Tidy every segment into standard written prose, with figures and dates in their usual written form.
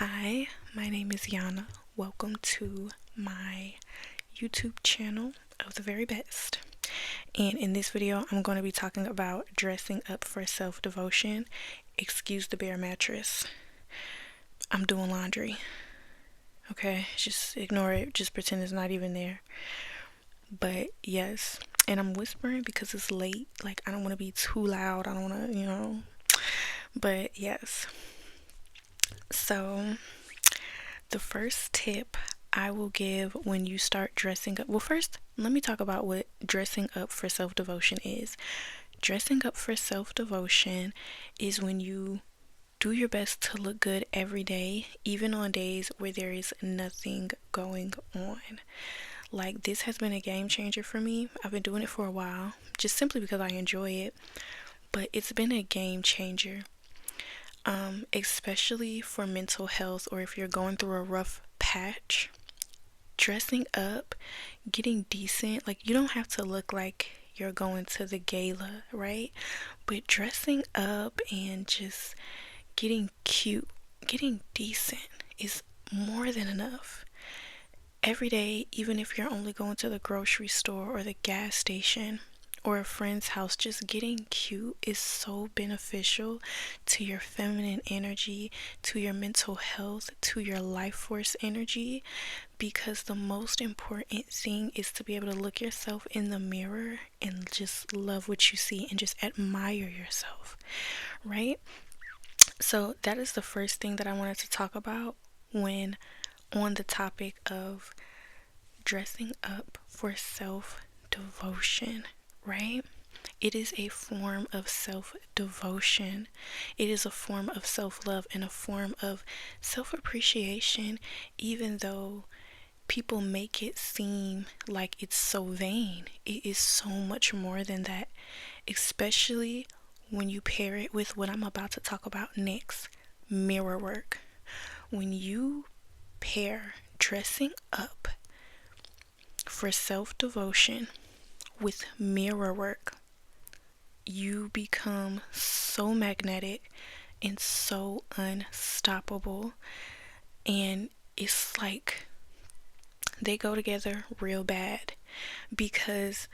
Hi, my name is Yana. Welcome to my YouTube channel of the very best. And in this video, I'm going to be talking about dressing up for self-devotion. Excuse the bare mattress. I'm doing laundry. Okay, just ignore it. Just pretend it's not even there. But yes, and I'm whispering because it's late. Like, I don't want to be too loud. I don't want to, But yes. So, the first tip I will give when you start dressing up. Well, first, let me talk about what dressing up for self-devotion is. Dressing up for self-devotion is when you do your best to look good every day, even on days where there is nothing going on. Like, this has been a game changer for me. I've been doing it for a while, just simply because I enjoy it, but it's been a game changer. Especially for mental health, or if you're going through a rough patch, dressing up, getting decent, like, you don't have to look like you're going to the gala, right? But dressing up and just getting cute, getting decent is more than enough. Every day, even if you're only going to the grocery store or the gas station or a friend's house, just getting cute is so beneficial to your feminine energy, to your mental health, to your life force energy, because the most important thing is to be able to look yourself in the mirror and just love what you see and just admire yourself, right? So that is the first thing that I wanted to talk about when on the topic of dressing up for self-devotion, right? It is a form of self-devotion. It is a form of self-love and a form of self-appreciation, even though people make it seem like it's so vain. It is so much more than that, especially when you pair it with what I'm about to talk about next, mirror work. When you pair dressing up for self-devotion with mirror work, you become so magnetic and so unstoppable. And it's like they go together real bad, because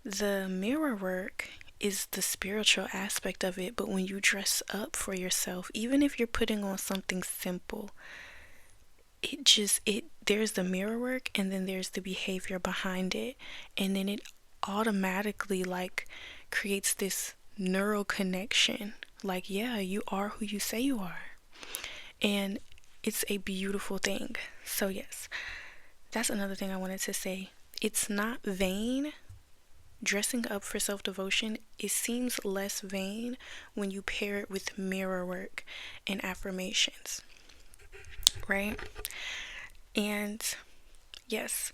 the mirror work is the spiritual aspect of it. But when you dress up for yourself, even if you're putting on something simple, there's the mirror work, and then there's the behavior behind it, and then it automatically like creates this neural connection, like, yeah, you are who you say you are, and it's a beautiful thing. So yes, that's another thing I wanted to say. It's not vain. Dressing up for self-devotion, it seems less vain when you pair it with mirror work and affirmations, right? And yes,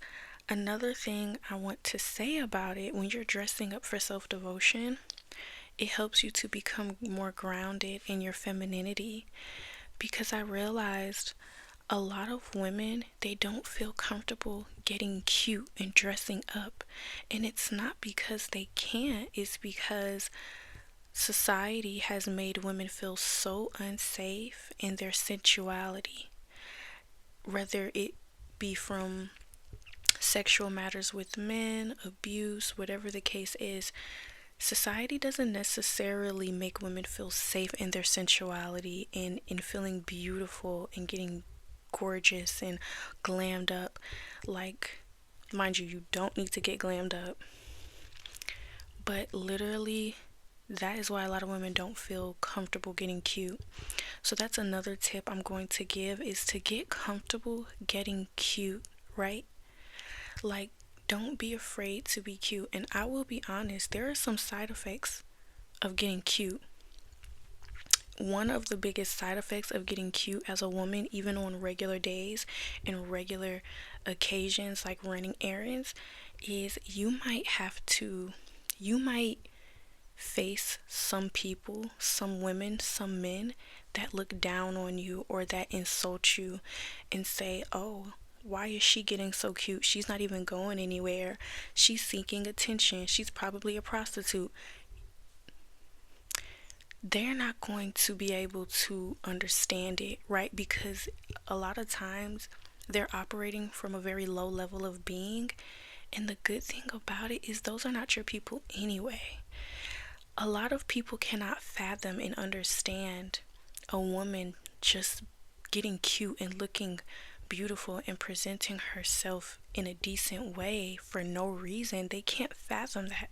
another thing I want to say about it, when you're dressing up for self-devotion, it helps you to become more grounded in your femininity, because I realized a lot of women, they don't feel comfortable getting cute and dressing up. And it's not because they can't, it's because society has made women feel so unsafe in their sensuality, whether it be from sexual matters with men, abuse, whatever the case is. Society doesn't necessarily make women feel safe in their sensuality and in feeling beautiful and getting gorgeous and glammed up. Like, mind you, you don't need to get glammed up, but literally that is why a lot of women don't feel comfortable getting cute. So that's another tip I'm going to give, is to get comfortable getting cute, right? Like, don't be afraid to be cute. And I will be honest, there are some side effects of getting cute. One of the biggest side effects of getting cute as a woman, even on regular days and regular occasions like running errands, is you might face some people, some women, some men that look down on you or that insult you and say, oh, why is she getting so cute? She's not even going anywhere. She's seeking attention. She's probably a prostitute. they're not going to be able to understand it, right? Because a lot of times they're operating from a very low level of being. And the good thing about it is those are not your people anyway. A lot of people cannot fathom and understand a woman just getting cute and looking beautiful and presenting herself in a decent way for no reason. They can't fathom that.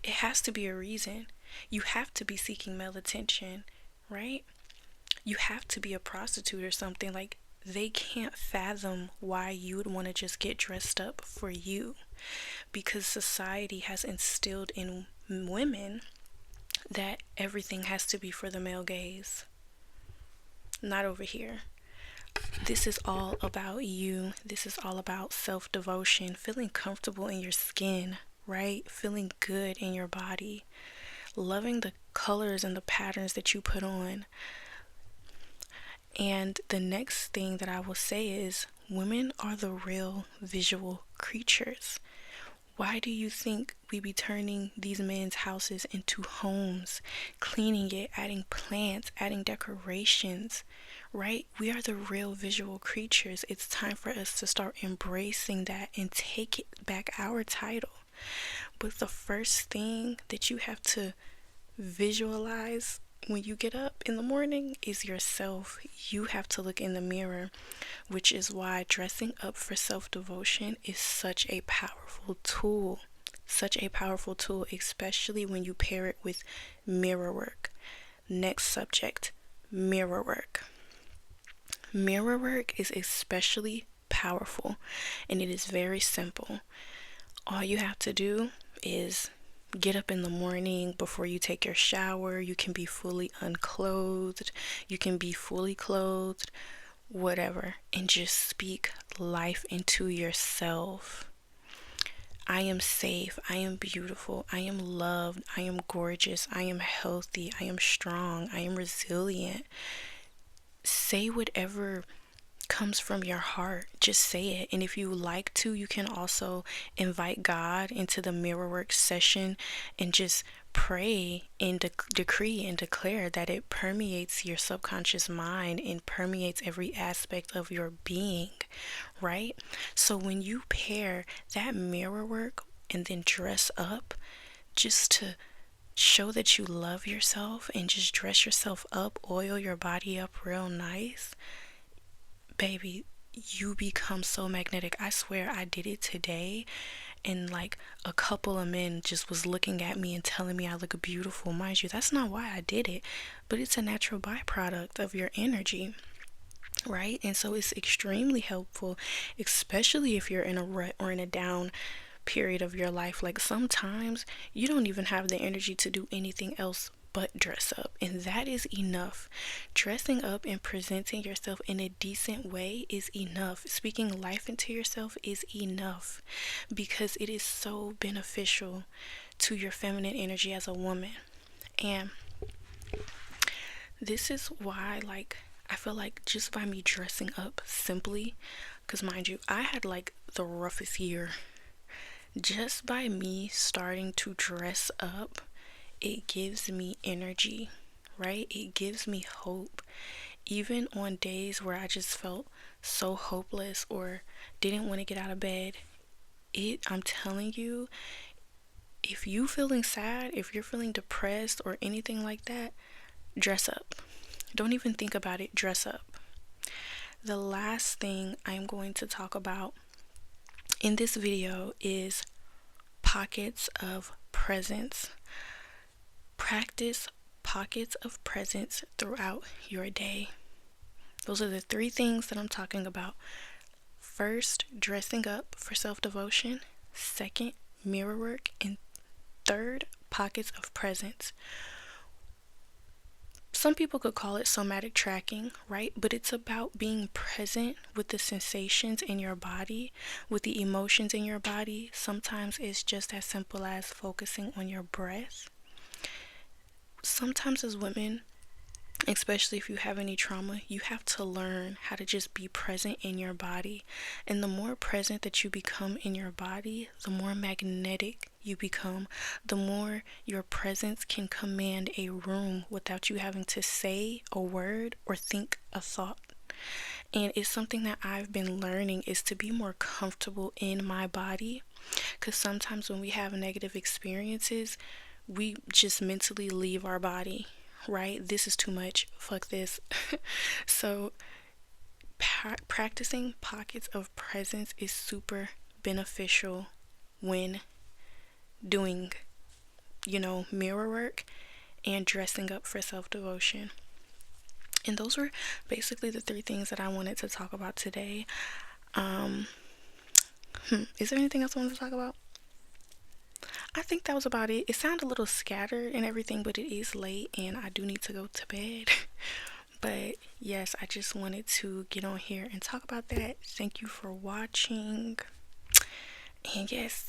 It has to be a reason. You have to be seeking male attention, right? You have to be a prostitute or something. Like, they can't fathom why you would want to just get dressed up for you, because society has instilled in women that everything has to be for the male gaze. Not over here. This is all about you. This is all about self-devotion, feeling comfortable in your skin, right? Feeling good in your body, loving the colors and the patterns that you put on. And the next thing that I will say is, women are the real visual creatures. Why do you think we be turning these men's houses into homes, cleaning it, adding plants, adding decorations, right? We are the real visual creatures. It's time for us to start embracing that and take it back, our title. But the first thing that you have to visualize when you get up in the morning is yourself. You have to look in the mirror, which is why dressing up for self-devotion is such a powerful tool. Such a powerful tool, especially when you pair it with mirror work. Next subject, mirror work. Mirror work is especially powerful, and it is very simple. All you have to do is get up in the morning before you take your shower. You can be fully unclothed, you can be fully clothed, whatever, and just speak life into yourself. I am safe, I am beautiful, I am loved, I am gorgeous, I am healthy, I am strong, I am resilient. Say whatever comes from your heart. Just say it. And if you like to, you can also invite God into the mirror work session and just pray and decree and declare that it permeates your subconscious mind and permeates every aspect of your being, right? So when you pair that mirror work and then dress up just to show that you love yourself and just dress yourself up, oil your body up real nice, baby, you become so magnetic. I swear I did it today, and like a couple of men just was looking at me and telling me I look beautiful. Mind you, that's not why I did it, but it's a natural byproduct of your energy, right? And so it's extremely helpful, especially if you're in a rut or in a down period of your life. Like, sometimes you don't even have the energy to do anything else but dress up, and that is enough. Dressing up and presenting yourself in a decent way is enough. Speaking life into yourself is enough, because it is so beneficial to your feminine energy as a woman. And this is why, like, I feel like just by me dressing up simply, because mind you, I had like the roughest year. Just by me starting to dress up, it gives me energy, right? It gives me hope. Even on days where I just felt so hopeless or didn't want to get out of bed, I'm telling you, if you feeling sad, if you're feeling depressed or anything like that, dress up. Don't even think about it, dress up. The last thing I'm going to talk about in this video is pockets of presence. Practice pockets of presence throughout your day. Those are the 3 things that I'm talking about. First, dressing up for self-devotion. Second, mirror work. And third, pockets of presence. Some people could call it somatic tracking, right? But it's about being present with the sensations in your body, with the emotions in your body. Sometimes it's just as simple as focusing on your breath. Sometimes as women, especially if you have any trauma, you have to learn how to just be present in your body. And the more present that you become in your body, the more magnetic you become, the more your presence can command a room without you having to say a word or think a thought. And it's something that I've been learning, is to be more comfortable in my body. Because sometimes when we have negative experiences, we just mentally leave our body, right? This is too much. Fuck this. So, practicing pockets of presence is super beneficial when doing, mirror work and dressing up for self devotion. And those were basically the three things that I wanted to talk about today. Um, is there anything else I wanted to talk about? I think that was about it. It sounded a little scattered and everything, but it is late and I do need to go to bed. But yes, I just wanted to get on here and talk about that. Thank you for watching. And yes,